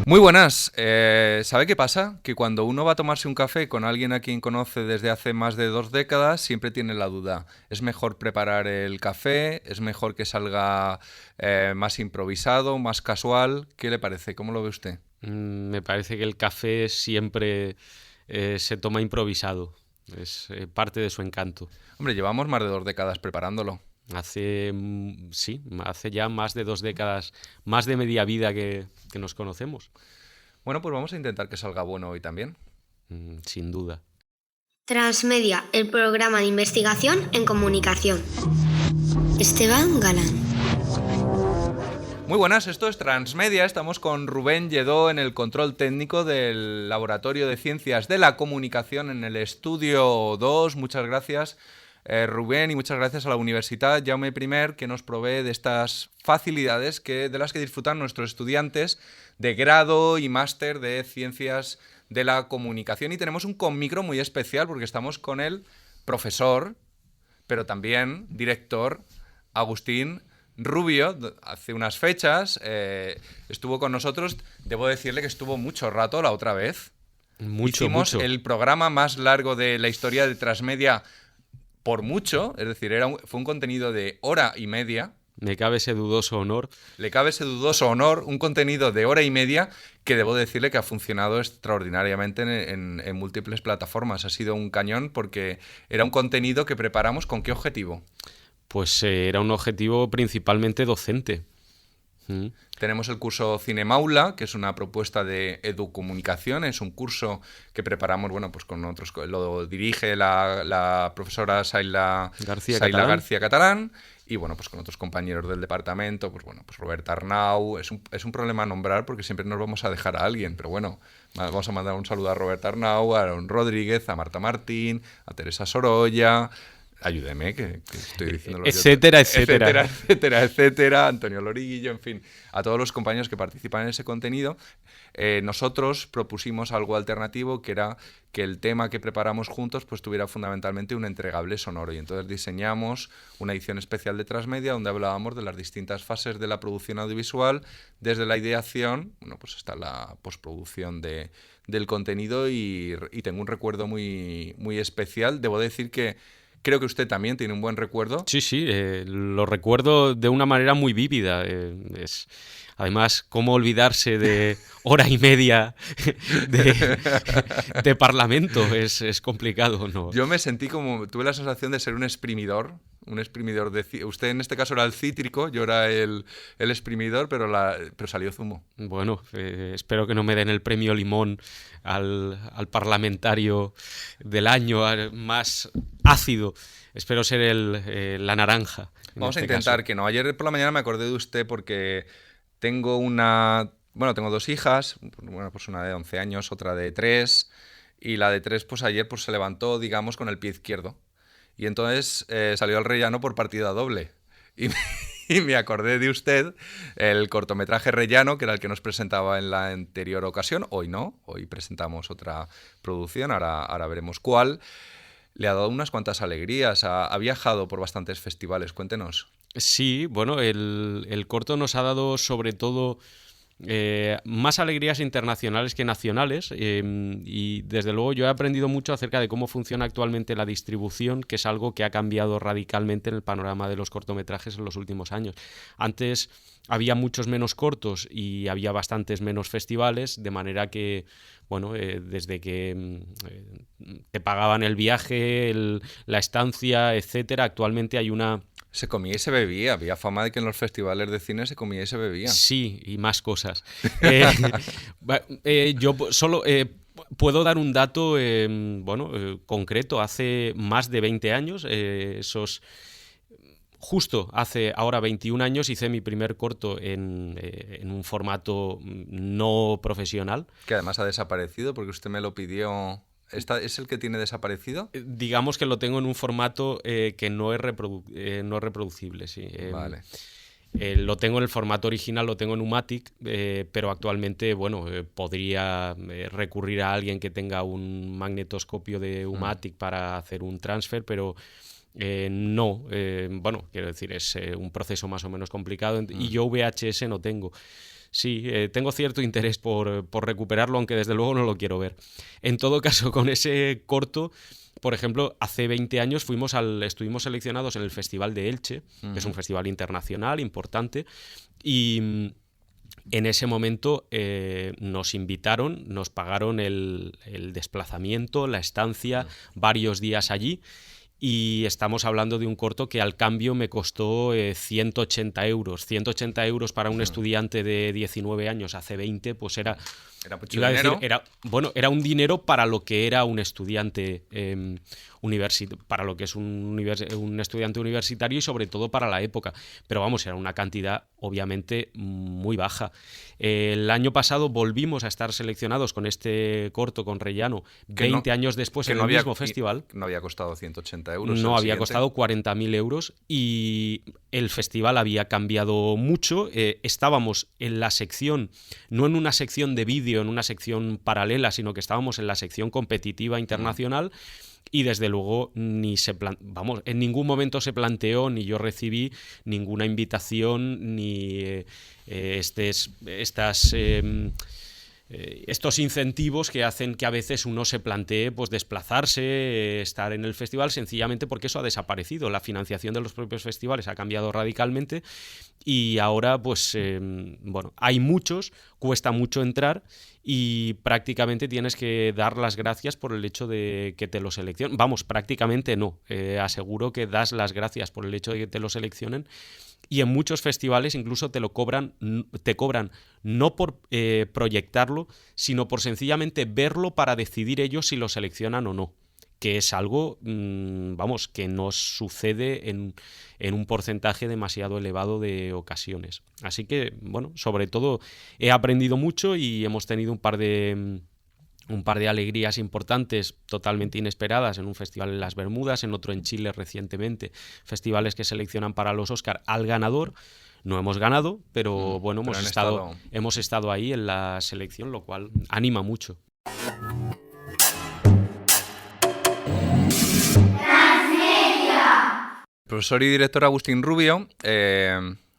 Muy buenas. ¿Sabe qué pasa? Que cuando uno va a tomarse un café con alguien a quien conoce desde hace más de 2 décadas, siempre tiene la duda. ¿Es mejor preparar el café? ¿Es mejor que salga más improvisado, más casual? ¿Qué le parece? ¿Cómo lo ve usted? Me parece que el café siempre se toma improvisado. Es parte de su encanto. Hombre, llevamos más de 2 décadas preparándolo. Hace ya más de 2 décadas, más de media vida que nos conocemos, Bueno, pues vamos a intentar que salga bueno hoy también. sin duda. Transmedia, el programa de investigación en comunicación. Esteban Galán. Muy buenas, esto es Transmedia. Estamos con Rubén Lledó en el control técnico del Laboratorio de Ciencias de la Comunicación en el Estudio 2. Muchas gracias, Rubén, y muchas gracias a la Universidad Jaume I, que nos provee de estas facilidades de las que disfrutan nuestros estudiantes de grado y máster de Ciencias de la Comunicación. Y tenemos un conmicro muy especial porque estamos con el profesor, pero también director, Agustín Rubio. Hace unas fechas estuvo con nosotros. Debo decirle que estuvo mucho rato la otra vez. Hicimos Mucho. el programa más largo de la historia de Transmedia por mucho, es decir, fue un contenido de 1 hora y media. Me cabe ese dudoso honor. Le cabe ese dudoso honor, un contenido de 1 hora y media que debo decirle que ha funcionado extraordinariamente en múltiples plataformas. Ha sido un cañón porque era un contenido que preparamos. ¿Con qué objetivo? Pues era un objetivo principalmente docente. Tenemos el curso Cinemaula, que es una propuesta de educomunicación. Es un curso que preparamos, bueno, pues con otros. Lo dirige la profesora Saila García Catalán. Y bueno, pues con otros compañeros del departamento, pues bueno, pues Roberta Arnau. Es un problema nombrar porque siempre nos vamos a dejar a alguien, pero bueno, vamos a mandar un saludo a Roberta Arnau, a Aaron Rodríguez, a Marta Martín, a Teresa Sorolla. Ayúdeme, que estoy diciéndolo Etcétera, yo. etcétera. Etcétera, Antonio Lorillo, en fin, a todos los compañeros que participan en ese contenido. Nosotros propusimos algo alternativo, que era que el tema que preparamos juntos pues tuviera fundamentalmente un entregable sonoro, y entonces diseñamos una edición especial de Transmedia donde hablábamos de las distintas fases de la producción audiovisual, desde la ideación, bueno, pues hasta la postproducción del contenido, y tengo un recuerdo muy, muy especial. Debo decir que creo que usted también tiene un buen recuerdo. Sí, lo recuerdo de una manera muy vívida. Además, ¿cómo olvidarse de 1 hora y media de Parlamento? Es complicado, ¿no? Yo me sentí tuve la sensación de ser un exprimidor usted en este caso era el cítrico, yo era el exprimidor, pero salió zumo. Bueno, espero que no me den el premio Limón al parlamentario del año más ácido. Espero ser la naranja. Vamos a intentar que no. Ayer por la mañana me acordé de usted porque tengo tengo 2 hijas, bueno, pues una de 11 años, otra de 3, y la de 3 pues ayer pues se levantó, digamos, con el pie izquierdo. Y entonces salió al rellano por partida doble. Y y me acordé de usted, el cortometraje Rellano, que era el que nos presentaba en la anterior ocasión. Hoy no, hoy presentamos otra producción, ahora veremos cuál. Le ha dado unas cuantas alegrías, ha viajado por bastantes festivales, cuéntenos. Sí, bueno, el corto nos ha dado sobre todo más alegrías internacionales que nacionales, y desde luego yo he aprendido mucho acerca de cómo funciona actualmente la distribución, que es algo que ha cambiado radicalmente en el panorama de los cortometrajes en los últimos años. Antes había muchos menos cortos y había bastantes menos festivales, de manera que, bueno, desde que te pagaban el viaje, la estancia, etcétera, actualmente hay una... Se comía y se bebía, había fama de que en los festivales de cine se comía y se bebía. Sí, y más cosas. Yo solo puedo dar un dato concreto. Hace más de 20 años, justo hace ahora 21 años, hice mi primer corto en un formato no profesional. Que además ha desaparecido porque usted me lo pidió. ¿Es el que tiene desaparecido? Digamos que lo tengo en un formato que no es reproducible, sí. Vale. Lo tengo en el formato original, lo tengo en Umatic, pero actualmente, bueno, podría recurrir a alguien que tenga un magnetoscopio de Umatic para hacer un transfer, pero no. Bueno, quiero decir, es un proceso más o menos complicado, y yo VHS no tengo. Sí, tengo cierto interés por recuperarlo, aunque desde luego no lo quiero ver. En todo caso, con ese corto, por ejemplo, hace 20 años estuvimos seleccionados en el Festival de Elche, que es un festival internacional importante, y en ese momento nos invitaron, nos pagaron el desplazamiento, la estancia, varios días allí. Y estamos hablando de un corto que al cambio me costó 180 euros. 180 euros para un estudiante de 19 años hace 20, pues era mucho dinero. Era un dinero para lo que era un estudiante para lo que es un estudiante universitario y sobre todo para la época. Pero vamos, era una cantidad obviamente muy baja. El año pasado volvimos a estar seleccionados con este corto con Rellano, 20 años después en el mismo festival. No había costado 180 euros. No, había costado 40.000 euros y el festival había cambiado mucho. Estábamos en la sección, no en una sección de vídeo, en una sección paralela, sino que estábamos en la sección competitiva internacional. Y desde luego en ningún momento se planteó, ni yo recibí ninguna invitación, ni estos incentivos que hacen que a veces uno se plantee pues desplazarse, estar en el festival, sencillamente porque eso ha desaparecido. La financiación de los propios festivales ha cambiado radicalmente y ahora pues hay muchos, cuesta mucho entrar y prácticamente tienes que dar las gracias por el hecho de que te lo seleccionen. Vamos, prácticamente no. Aseguro que das las gracias por el hecho de que te lo seleccionen. Y en muchos festivales incluso te cobran no por proyectarlo, sino por sencillamente verlo para decidir ellos si lo seleccionan o no. Que es algo, que nos sucede en un porcentaje demasiado elevado de ocasiones. Así que, sobre todo he aprendido mucho y hemos tenido un par de alegrías importantes totalmente inesperadas en un festival en las Bermudas, en otro en Chile recientemente, festivales que seleccionan para los Oscar al ganador. No hemos ganado, pero hemos estado ahí en la selección, lo cual anima mucho. El profesor y director Agustín Rubio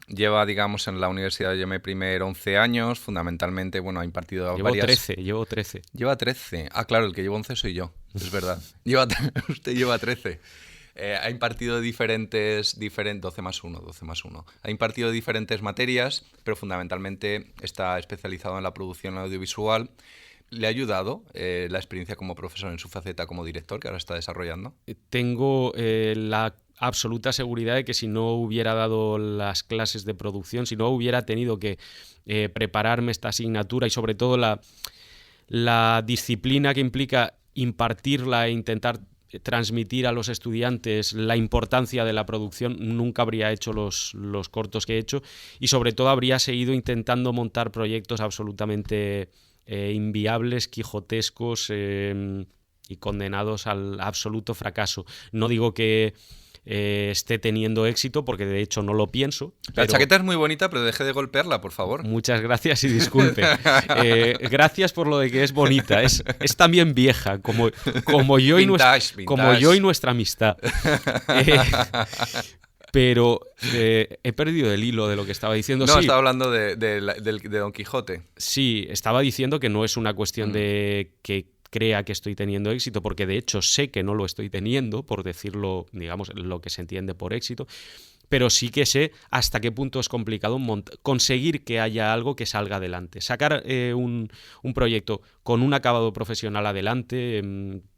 lleva, digamos, en la Universidad de Jaume I 11 años, fundamentalmente, ha impartido Llevo 13. Lleva 13. Ah, claro, el que lleva 11 soy yo, es verdad. Usted lleva 13. Ha impartido 12 más 1. Ha impartido diferentes materias, pero fundamentalmente está especializado en la producción audiovisual. ¿Le ha ayudado la experiencia como profesor en su faceta como director, que ahora está desarrollando? Tengo la absoluta seguridad de que si no hubiera dado las clases de producción, si no hubiera tenido que prepararme esta asignatura y sobre todo la disciplina que implica impartirla e intentar transmitir a los estudiantes la importancia de la producción, nunca habría hecho los cortos que he hecho y sobre todo habría seguido intentando montar proyectos absolutamente inviables, quijotescos y condenados al absoluto fracaso. No digo que esté teniendo éxito, porque de hecho no lo pienso. La chaqueta es muy bonita, pero deje de golpearla, por favor. Muchas gracias y disculpe. Gracias por lo de que es bonita. Es también vieja, como yo y nuestra amistad. Pero he perdido el hilo de lo que estaba diciendo. No, sí, estaba hablando de Don Quijote. Sí, estaba diciendo que no es una cuestión de que crea que estoy teniendo éxito, porque de hecho sé que no lo estoy teniendo, por decirlo, digamos, lo que se entiende por éxito, pero sí que sé hasta qué punto es complicado conseguir que haya algo que salga adelante. Sacar un proyecto con un acabado profesional adelante,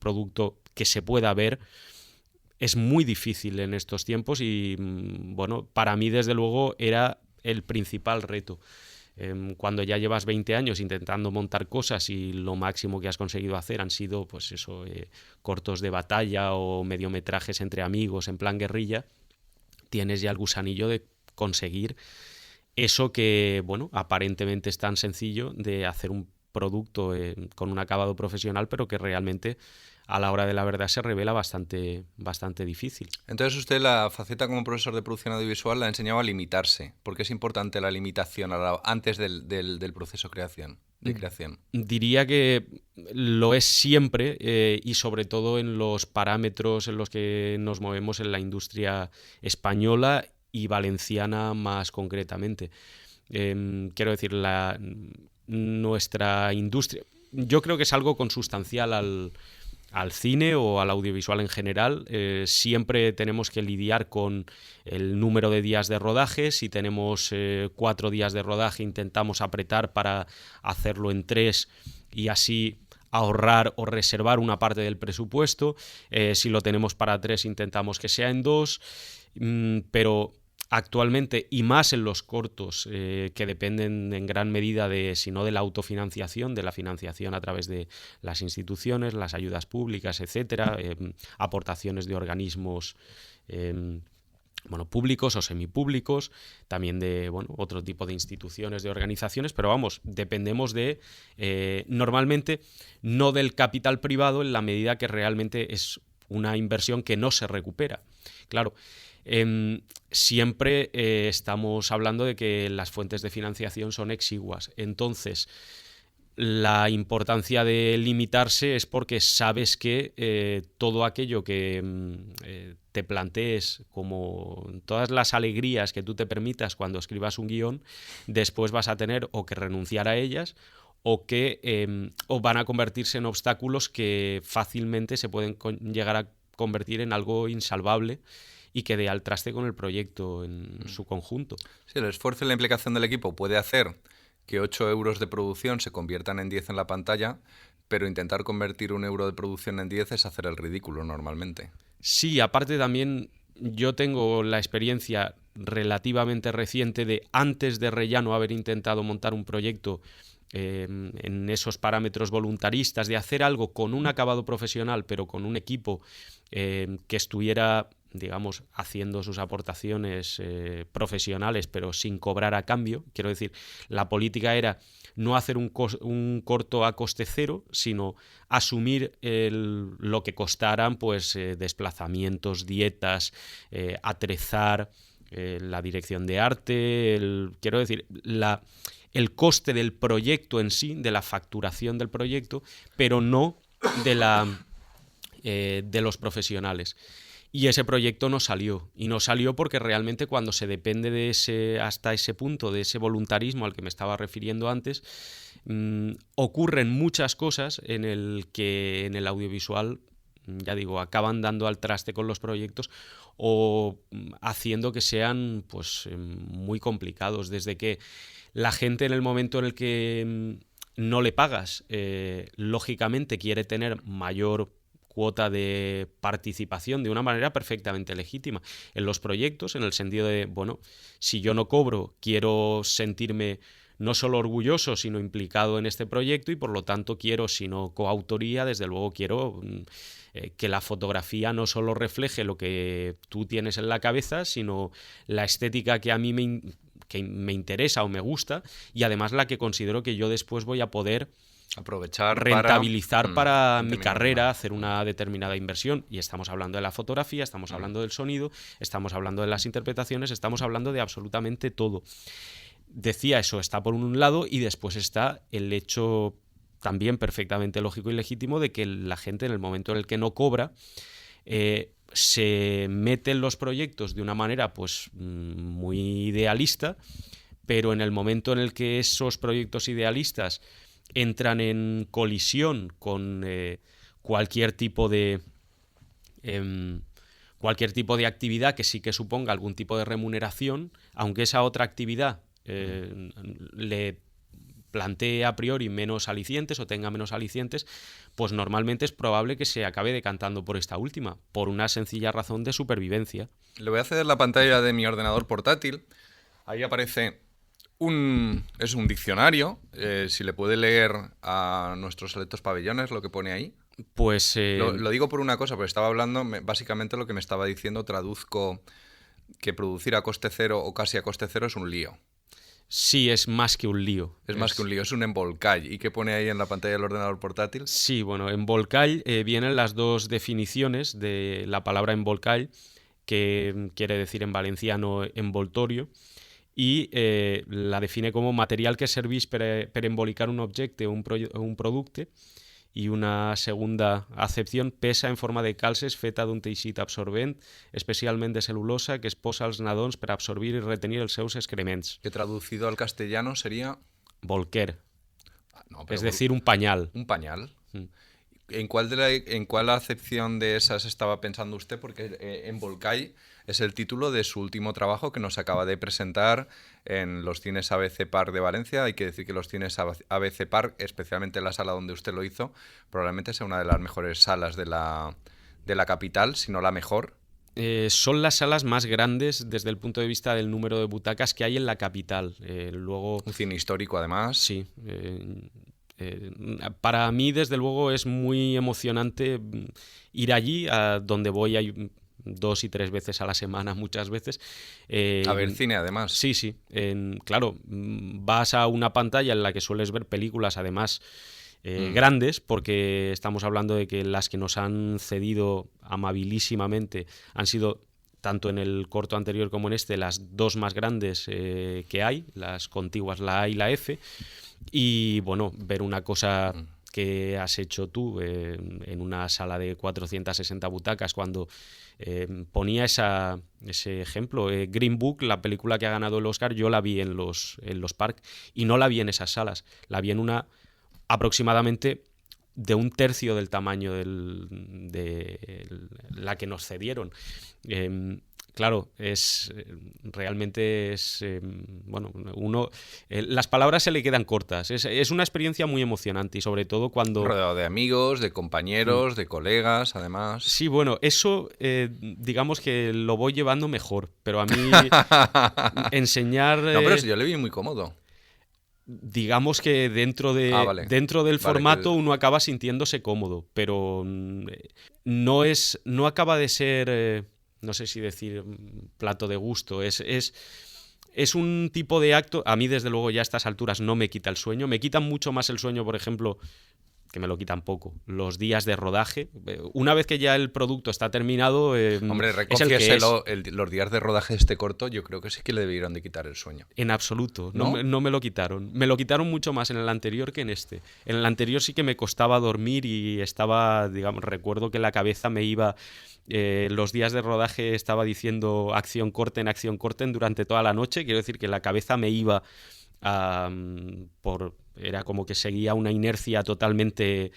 producto que se pueda ver, es muy difícil en estos tiempos y, para mí, desde luego, era el principal reto. Cuando ya llevas 20 años intentando montar cosas y lo máximo que has conseguido hacer han sido cortos de batalla o mediometrajes entre amigos en plan guerrilla, tienes ya el gusanillo de conseguir eso que, aparentemente es tan sencillo de hacer un producto con un acabado profesional, pero que realmente a la hora de la verdad se revela bastante difícil. Entonces usted la faceta como profesor de producción audiovisual la ha enseñado a limitarse. ¿Por qué es importante la limitación antes del proceso de creación? Diría que lo es siempre y sobre todo en los parámetros en los que nos movemos en la industria española y valenciana más concretamente. quiero decir, nuestra industria, yo creo que es algo consustancial al cine o al audiovisual en general. Siempre tenemos que lidiar con el número de días de rodaje. Si tenemos 4 días de rodaje, intentamos apretar para hacerlo en 3 y así ahorrar o reservar una parte del presupuesto. Si lo tenemos para 3, intentamos que sea en 2, pero actualmente, y más en los cortos, que dependen en gran medida si no de la autofinanciación, de la financiación a través de las instituciones, las ayudas públicas, etcétera, aportaciones de organismos públicos o semipúblicos, también de otro tipo de instituciones, de organizaciones, pero dependemos de, normalmente, no del capital privado en la medida que realmente es una inversión que no se recupera. Claro, siempre estamos hablando de que las fuentes de financiación son exiguas. Entonces, la importancia de limitarse es porque sabes que todo aquello que te plantees, como todas las alegrías que tú te permitas cuando escribas un guión, después vas a tener o que renunciar a ellas o van a convertirse en obstáculos que fácilmente se pueden llegar a convertir en algo insalvable y que dé al traste con el proyecto en su conjunto. Sí, el esfuerzo y la implicación del equipo puede hacer que 8 euros de producción se conviertan en 10 en la pantalla, pero intentar convertir 1 euro de producción en 10 es hacer el ridículo normalmente. Sí, aparte también yo tengo la experiencia relativamente reciente de, antes de Rellano, haber intentado montar un proyecto en esos parámetros voluntaristas, de hacer algo con un acabado profesional, pero con un equipo que estuviera, digamos, haciendo sus aportaciones profesionales, pero sin cobrar a cambio. Quiero decir, la política era no hacer un corto a coste cero, sino asumir lo que costaran desplazamientos, dietas, atrezar, la dirección de arte, quiero decir, el coste del proyecto en sí, de la facturación del proyecto, pero no de los profesionales. Y ese proyecto no salió. Y no salió porque realmente cuando se depende hasta ese punto, de ese voluntarismo al que me estaba refiriendo antes, ocurren muchas cosas en el que en el audiovisual, ya digo, acaban dando al traste con los proyectos o haciendo que sean muy complicados. Desde que la gente, en el momento en el que no le pagas, lógicamente quiere tener mayor cuota de participación de una manera perfectamente legítima en los proyectos, en el sentido de, si yo no cobro, quiero sentirme no solo orgulloso, sino implicado en este proyecto, y por lo tanto quiero, si no coautoría, desde luego quiero que la fotografía no solo refleje lo que tú tienes en la cabeza, sino la estética que a mí me interesa o me gusta, y además la que considero que yo después voy a poder aprovechar, rentabilizar para mi carrera, hacer una determinada inversión. Y estamos hablando de la fotografía, estamos hablando del sonido, estamos hablando de las interpretaciones, estamos hablando de absolutamente todo. Decía, eso está por un lado, y después está el hecho también perfectamente lógico y legítimo de que la gente, en el momento en el que no cobra, se mete en los proyectos de una manera muy idealista, pero en el momento en el que esos proyectos idealistas entran en colisión con cualquier tipo de actividad que sí que suponga algún tipo de remuneración, aunque esa otra actividad le plantee a priori menos alicientes o tenga menos alicientes, pues normalmente es probable que se acabe decantando por esta última, por una sencilla razón de supervivencia. Le voy a ceder la pantalla de mi ordenador portátil. Ahí aparece es un diccionario. Si le puede leer a nuestros selectos pabellones lo que pone ahí. Pues lo digo por una cosa, porque estaba hablando, básicamente lo que me estaba diciendo, traduzco que producir a coste cero o casi a coste cero es un lío. Sí, es más que un lío. Es más que un lío, es un embolcall. ¿Y qué pone ahí en la pantalla del ordenador portátil? Sí, bueno, embolcall vienen las dos definiciones de la palabra embolcall, que quiere decir en valenciano envoltorio, y la define como material que servís per embolicar un objecte o un producte, I una segunda acepción, pesa en forma de calces feta d'un teixit absorbent, especialment de cel·lulosa, que es posa als nadons per absorbir i retenir els seus excrements. Que traducido al castellano sería... Volquer, No, pero es decir, un pañal. un pañal. Mm. ¿En cuál acepción de esas estaba pensando usted? Porque en Volcay es el título de su último trabajo que nos acaba de presentar en los cines ABC Park de Valencia. Hay que decir que los cines ABC Park, especialmente la sala donde usted lo hizo, probablemente sea una de las mejores salas de la capital, si no la mejor. Son las salas más grandes desde el punto de vista del número de butacas que hay en la capital. Luego, Un cine histórico, además. sí. Para mí, desde luego, es muy emocionante ir allí, a donde voy hay 2 y 3 veces a la semana, muchas veces. A ver cine, además. Sí, sí. Claro, vas a una pantalla en la que sueles ver películas, además, grandes, porque estamos hablando de que las que nos han cedido amabilísimamente han sido, tanto en el corto anterior como en este, las 2 más grandes que hay, las contiguas, la A y la F. Y bueno, ver una cosa que has hecho tú en una sala de 460 butacas cuando ponía ese ejemplo. Green Book, la película que ha ganado el Oscar, yo la vi en los parques y no la vi en esas salas, la vi en una aproximadamente de 1/3 del tamaño de la que nos cedieron. Claro, realmente es bueno, las palabras se le quedan cortas. Es una experiencia muy emocionante y sobre todo cuando... Rodeado de amigos, de compañeros, de colegas, además. Sí, bueno, eso digamos que lo voy llevando mejor, pero a mí enseñar... No, pero yo le vi muy cómodo. Digamos que dentro vale. dentro del Vale, formato uno acaba sintiéndose cómodo, pero no acaba de ser... no sé si decir plato de gusto, es un tipo de acto, a mí desde luego ya a estas alturas no me quita el sueño, me quitan mucho más el sueño, por ejemplo, que me lo quitan poco, los días de rodaje. Una vez que ya el producto está terminado, hombre, reconfiéselo, los días de rodaje de este corto yo creo que sí que le debieron de quitar el sueño. En absoluto, ¿No? no me lo quitaron. Me lo quitaron mucho más en el anterior que en este. En el anterior sí que me costaba dormir y estaba, digamos, recuerdo que la cabeza me iba... los días de rodaje estaba diciendo acción corten durante toda la noche. Quiero decir que la cabeza me iba era como que seguía una inercia totalmente,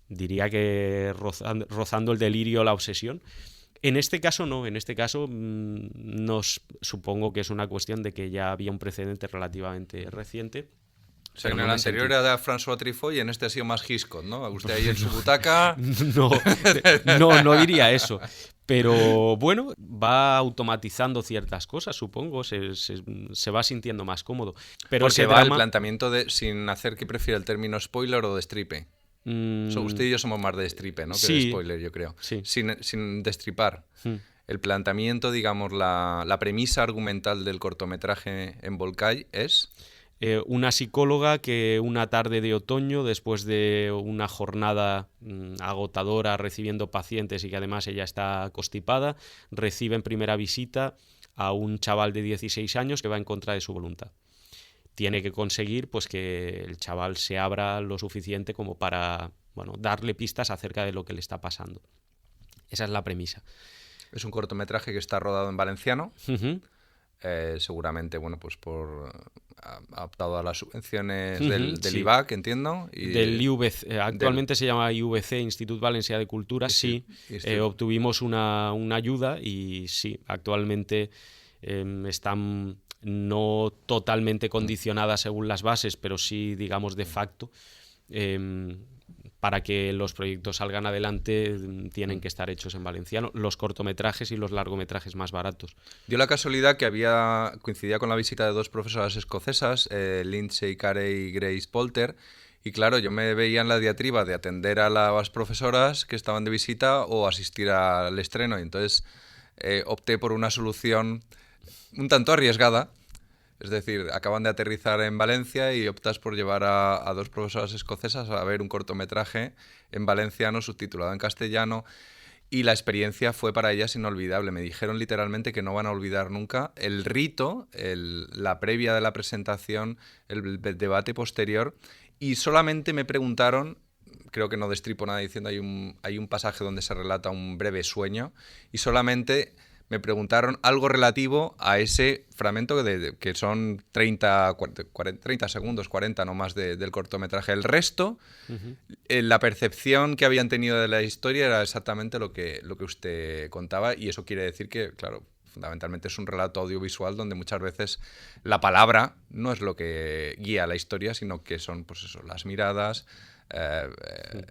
diría que rozando el delirio, la obsesión. En este caso no, en este caso supongo que es una cuestión de que ya había un precedente relativamente reciente. O sea, en el anterior era de François Truffaut y en este ha sido más Hitchcock, ¿no? Usted ahí en su butaca... No diría eso. Pero bueno, va automatizando ciertas cosas, supongo, se va sintiendo más cómodo. Pero Porque ese va el drama... planteamiento de sin hacer que prefiera el término spoiler o destripe. Usted y yo somos más de destripe, ¿no? Que sí, de spoiler, yo creo. Sí. Sin destripar. El planteamiento, digamos, la premisa argumental del cortometraje en Volcay es... una psicóloga que una tarde de otoño, después de una jornada agotadora recibiendo pacientes y que además ella está constipada, recibe en primera visita a un chaval de 16 años que va en contra de su voluntad. Tiene que conseguir pues, que el chaval se abra lo suficiente como para darle pistas acerca de lo que le está pasando. Esa es la premisa. Es un cortometraje que está rodado en valenciano. Uh-huh. Seguramente, bueno, pues adaptado a las subvenciones del sí. IVAC, entiendo. Y del IVC, actualmente se llama IVC, Institut Valencià de Cultura. Sí, obtuvimos una ayuda y sí, actualmente están no totalmente condicionadas según las bases, pero sí, digamos, de facto. Para que los proyectos salgan adelante tienen que estar hechos en valenciano, los cortometrajes y los largometrajes más baratos. Dio la casualidad que coincidía con la visita de 2 profesoras escocesas, Lindsay Carey y Grace Polter, y claro, yo me veía en la diatriba de atender a las profesoras que estaban de visita o asistir al estreno, y entonces opté por una solución un tanto arriesgada. Es decir, acaban de aterrizar en Valencia y optas por llevar a 2 profesoras escocesas a ver un cortometraje en valenciano subtitulado en castellano, y la experiencia fue para ellas inolvidable. Me dijeron literalmente que no van a olvidar nunca el rito, la previa de la presentación, el debate posterior, y solamente me preguntaron creo que no destripo nada diciendo, hay un pasaje donde se relata un breve sueño y solamente me preguntaron algo relativo a ese fragmento que son 30 segundos, 40 no más del cortometraje. El resto, la percepción que habían tenido de la historia era exactamente lo que usted contaba, y eso quiere decir que, claro, fundamentalmente es un relato audiovisual donde muchas veces la palabra no es lo que guía la historia, sino que son, pues eso, las miradas,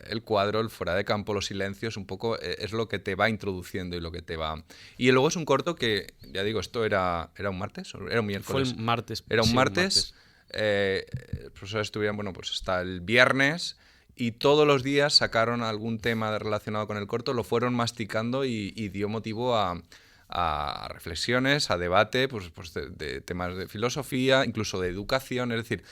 el cuadro, el fuera de campo, los silencios, un poco es lo que te va introduciendo y lo que te va... Y luego es un corto que, ya digo, esto era un martes, era un miércoles. Fue el martes. Era un sí, martes. Los profesores estuvieron, bueno, pues hasta el viernes, y todos los días sacaron algún tema relacionado con el corto, lo fueron masticando y dio motivo a reflexiones, a debate, pues de temas de filosofía, incluso de educación. Es decir,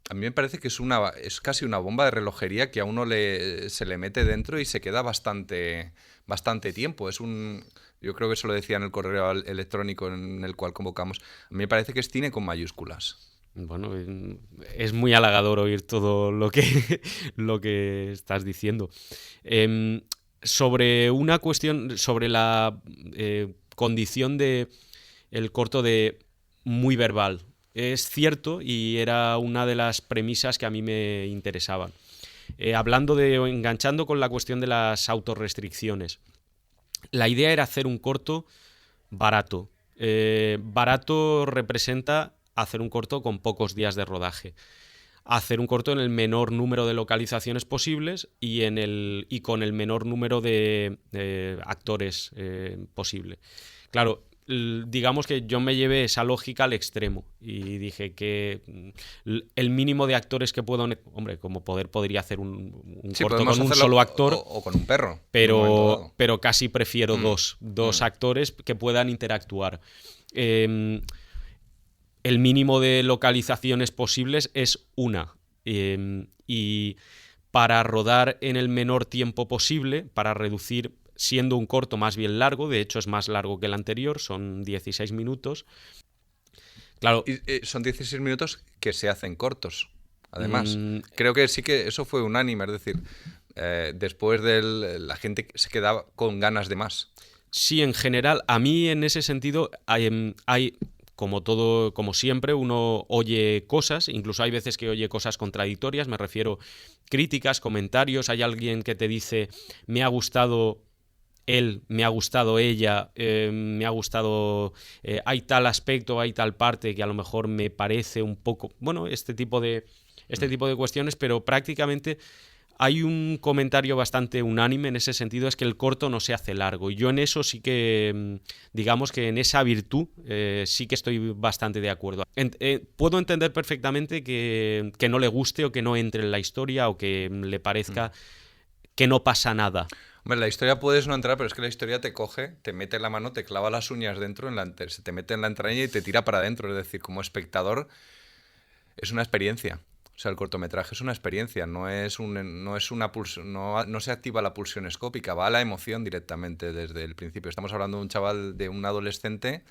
a mí me parece que es casi una bomba de relojería que a uno se le mete dentro y se queda bastante tiempo. Yo creo que eso lo decía en el correo electrónico en el cual convocamos. A mí me parece que es cine con mayúsculas. Bueno, es muy halagador oír todo lo que estás diciendo. Sobre una cuestión, sobre la condición de el corto de muy verbal. Es cierto, y era una de las premisas que a mí me interesaban. Enganchando con la cuestión de las autorrestricciones. La idea era hacer un corto barato. Barato representa hacer un corto con pocos días de rodaje. Hacer un corto en el menor número de localizaciones posibles y con el menor número de actores posible. Claro, digamos que yo me llevé esa lógica al extremo y dije que el mínimo de actores que puedo... Hombre, como podría hacer un corto con un solo actor. O con un perro. Pero casi prefiero dos actores que puedan interactuar. El mínimo de localizaciones posibles es una. Y para rodar en el menor tiempo posible, para reducir... siendo un corto más bien largo, de hecho es más largo que el anterior, son 16 minutos. Claro. Y, son 16 minutos que se hacen cortos, además. Creo que sí que eso fue unánime, es decir, después la gente se quedaba con ganas de más. Sí, en general, a mí en ese sentido hay como siempre, uno oye cosas, incluso hay veces que oye cosas contradictorias, me refiero críticas, comentarios, hay alguien que te dice, me ha gustado... él, me ha gustado ella, me ha gustado... hay tal aspecto, hay tal parte que a lo mejor me parece un poco... Bueno, este tipo de cuestiones, pero prácticamente hay un comentario bastante unánime en ese sentido, es que el corto no se hace largo. Y yo en eso sí que, digamos que en esa virtud sí que estoy bastante de acuerdo. Puedo entender perfectamente que no le guste o que no entre en la historia o que le parezca que no pasa nada. Hombre, la historia puedes no entrar, pero es que la historia te coge, te mete la mano, te clava las uñas dentro, se te mete en la entraña y te tira para adentro. Es decir, como espectador es una experiencia. O sea, el cortometraje es una experiencia, no se activa la pulsión escópica, va a la emoción directamente desde el principio. Estamos hablando de un chaval, de un adolescente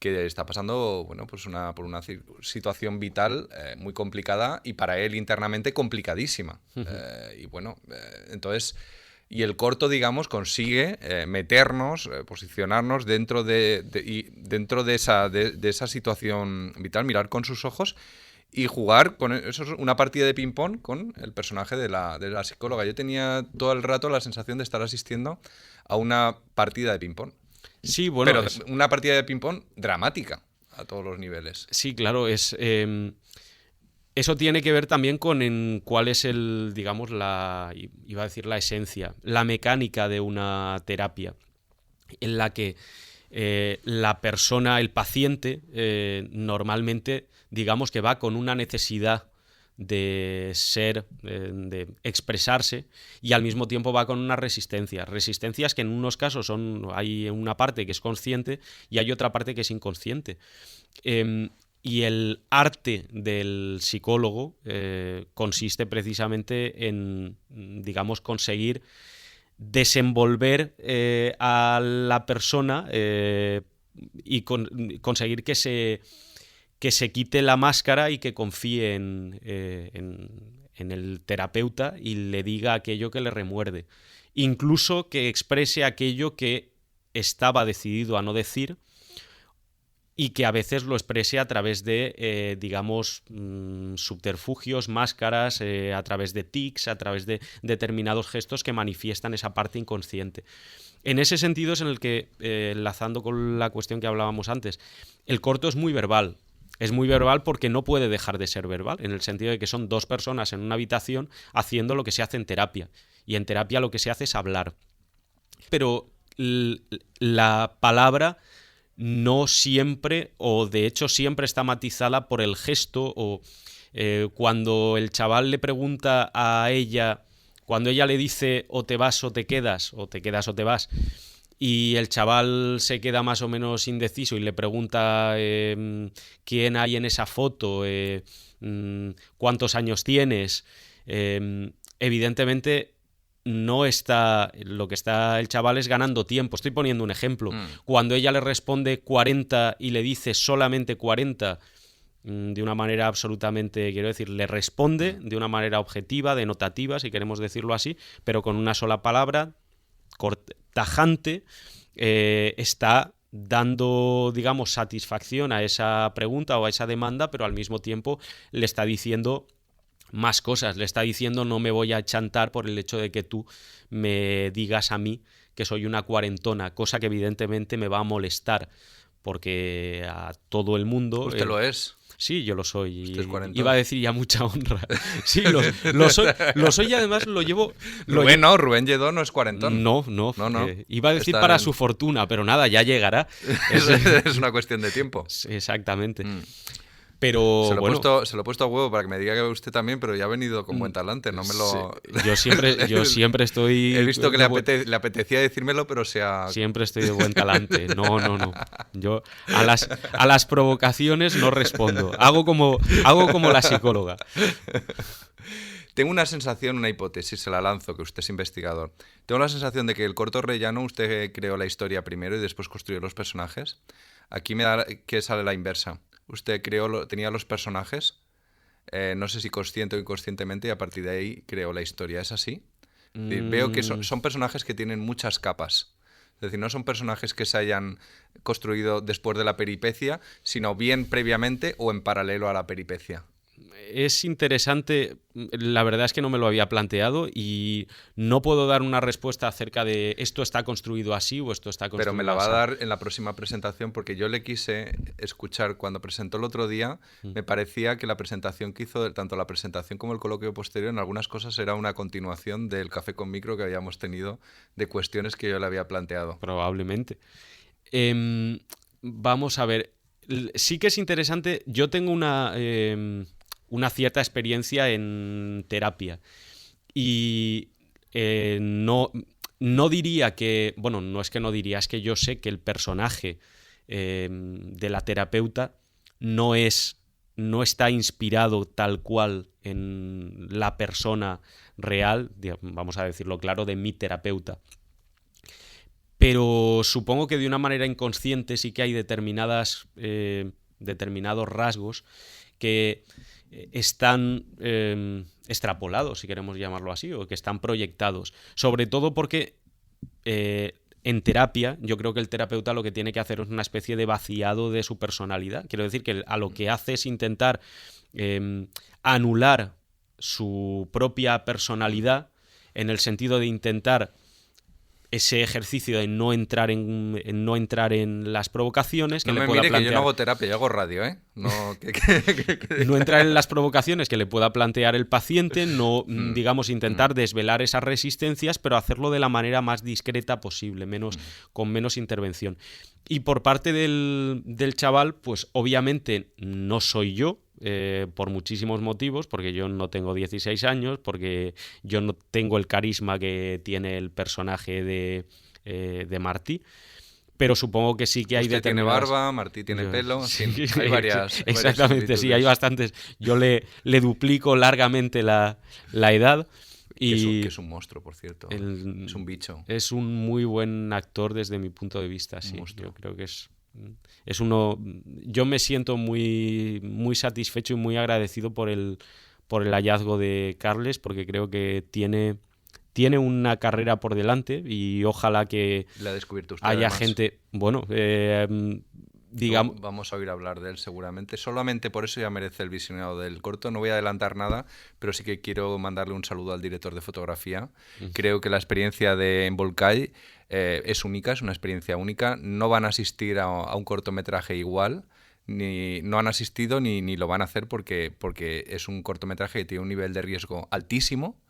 que está pasando, bueno, pues por una situación vital muy complicada y para él internamente complicadísima. Y bueno, entonces... Y el corto, digamos, consigue meternos, posicionarnos dentro de esa situación vital, mirar con sus ojos y jugar con eso, una partida de ping-pong con el personaje de la psicóloga. Yo tenía todo el rato la sensación de estar asistiendo a una partida de ping-pong. Sí, bueno, pero una partida de ping-pong dramática a todos los niveles. Sí, claro, eso tiene que ver también con cuál es digamos, iba a decir la esencia, la mecánica de una terapia, en la que la persona, el paciente, normalmente, digamos que va con una necesidad de de expresarse y al mismo tiempo va con una resistencia. Resistencias que en unos casos hay una parte que es consciente y hay otra parte que es inconsciente. Y el arte del psicólogo consiste precisamente en, digamos, conseguir desenvolver a la persona y conseguir que se quite la máscara y que confíe en el terapeuta y le diga aquello que le remuerde. Incluso que exprese aquello que estaba decidido a no decir y que a veces lo exprese a través de, digamos, subterfugios, máscaras, a través de tics, a través de determinados gestos que manifiestan esa parte inconsciente. En ese sentido es en el que, enlazando con la cuestión que hablábamos antes, el corto es muy verbal. Es muy verbal porque no puede dejar de ser verbal, en el sentido de que son dos personas en una habitación haciendo lo que se hace en terapia. Y en terapia lo que se hace es hablar. Pero la palabra no siempre, o de hecho siempre está matizada por el gesto, o cuando el chaval le pregunta a ella, cuando ella le dice o te vas o te quedas o te vas, y el chaval se queda más o menos indeciso y le pregunta quién hay en esa foto, cuántos años tienes, evidentemente no está, lo que está el chaval es ganando tiempo. Estoy poniendo un ejemplo. Cuando ella le responde 40 y le dice solamente 40, de una manera absolutamente, quiero decir, le responde de una manera objetiva, denotativa, si queremos decirlo así, pero con una sola palabra, tajante, está dando, digamos, satisfacción a esa pregunta o a esa demanda, pero al mismo tiempo le está diciendo más cosas, le está diciendo no me voy a chantar por el hecho de que tú me digas a mí que soy una cuarentona, cosa que evidentemente me va a molestar, porque a todo el mundo... Usted lo es. Sí, yo lo soy. Usted es cuarentón. Iba a decir ya mucha honra. Sí, lo soy y además lo llevo... Rubén Lledó no es cuarentón. No. Iba a decir para su fortuna, pero nada, ya llegará. Es una cuestión de tiempo. Exactamente. Pero se lo he puesto a huevo para que me diga que usted también, pero ya ha venido con buen talante, no me lo... Sí. Yo siempre estoy... He visto que le apetecía decírmelo, pero Siempre estoy de buen talante. No. Yo a las provocaciones no respondo. Hago como la psicóloga. Tengo una sensación, una hipótesis, se la lanzo, que usted es investigador. Tengo la sensación de que el corto rellano usted creó la historia primero y después construyó los personajes. Aquí me da que sale la inversa. Usted tenía los personajes, no sé si consciente o inconscientemente, y a partir de ahí creó la historia. ¿Es así? Veo que son personajes que tienen muchas capas. Es decir, no son personajes que se hayan construido después de la peripecia, sino bien previamente o en paralelo a la peripecia. Es interesante, la verdad es que no me lo había planteado y no puedo dar una respuesta acerca de esto está construido así o esto está construido así. Pero me la va a dar en la próxima presentación, porque yo le quise escuchar cuando presentó el otro día. Me parecía que la presentación que hizo, tanto la presentación como el coloquio posterior, en algunas cosas era una continuación del Café con Micro que habíamos tenido, de cuestiones que yo le había planteado. Probablemente. Vamos a ver, sí que es interesante. Yo tengo una cierta experiencia en terapia y no diría que, bueno, no es que no diría, es que yo sé que el personaje de la terapeuta no está inspirado tal cual en la persona real, vamos a decirlo claro, de mi terapeuta. Pero supongo que de una manera inconsciente sí que hay determinados rasgos que están extrapolados, si queremos llamarlo así, o que están proyectados. Sobre todo porque en terapia yo creo que el terapeuta lo que tiene que hacer es una especie de vaciado de su personalidad. Quiero decir que a lo que hace es intentar anular su propia personalidad, en el sentido de intentar ese ejercicio de no entrar en las provocaciones que le pueda plantear. Que yo no hago terapia, yo hago radio, ¿eh? No entrar en las provocaciones que le pueda plantear el paciente, no, digamos, intentar desvelar esas resistencias, pero hacerlo de la manera más discreta posible, con menos intervención. Y por parte del chaval, pues obviamente no soy yo, por muchísimos motivos, porque yo no tengo 16 años, porque yo no tengo el carisma que tiene el personaje de Martí, pero supongo que sí que hay determinadas... Usted tiene barba, Martí tiene pelo, sí, hay varias... Exactamente, sí, hay bastantes. Yo le duplico largamente la edad. Y que es un monstruo, por cierto. Es un bicho. Es un muy buen actor desde mi punto de vista, sí. Yo creo que es uno... Yo me siento muy, muy satisfecho y muy agradecido por el por el hallazgo de Carles, porque creo que tiene una carrera por delante y ojalá que La ha descubierto usted, haya además. gente, bueno, digamos... Vamos a oír hablar de él seguramente. Solamente por eso ya merece el visionado del corto. No voy a adelantar nada, pero sí que quiero mandarle un saludo al director de fotografía. Creo que la experiencia de Volcay es única, es una experiencia única. No van a asistir a un cortometraje igual, no han asistido ni lo van a hacer porque es un cortometraje que tiene un nivel de riesgo altísimo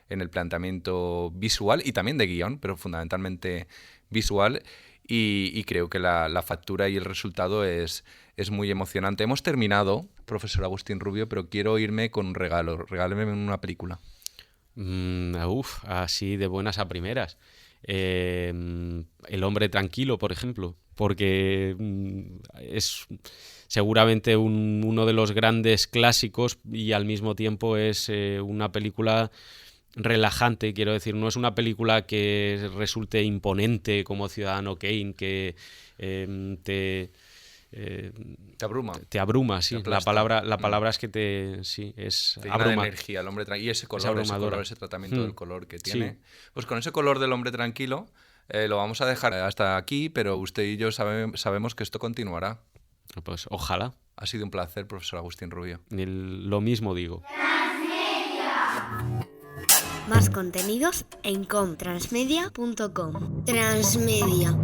en el planteamiento visual y también de guión, pero fundamentalmente visual. Y creo que la factura y el resultado es muy emocionante. Hemos terminado, profesor Agustín Rubio, pero quiero irme con un regalo. Regáleme una película. Así de buenas a primeras. El hombre tranquilo, por ejemplo, porque es seguramente uno de los grandes clásicos y al mismo tiempo es una película relajante, quiero decir, no es una película que resulte imponente como Ciudadano Kane, que te abruma. Te abruma, sí. Te La aplasta. palabra es que te es llena de abruma. energía el hombre tranquilo. Y ese Es color, abrumadora. ese tratamiento del color que tiene. Sí. Pues con ese color del hombre tranquilo lo vamos a dejar hasta aquí, pero usted y yo sabemos que esto continuará. Pues ojalá. Ha sido un placer, profesor Agustín Rubio. Lo mismo digo. Más contenidos en comtransmedia.com. Transmedia.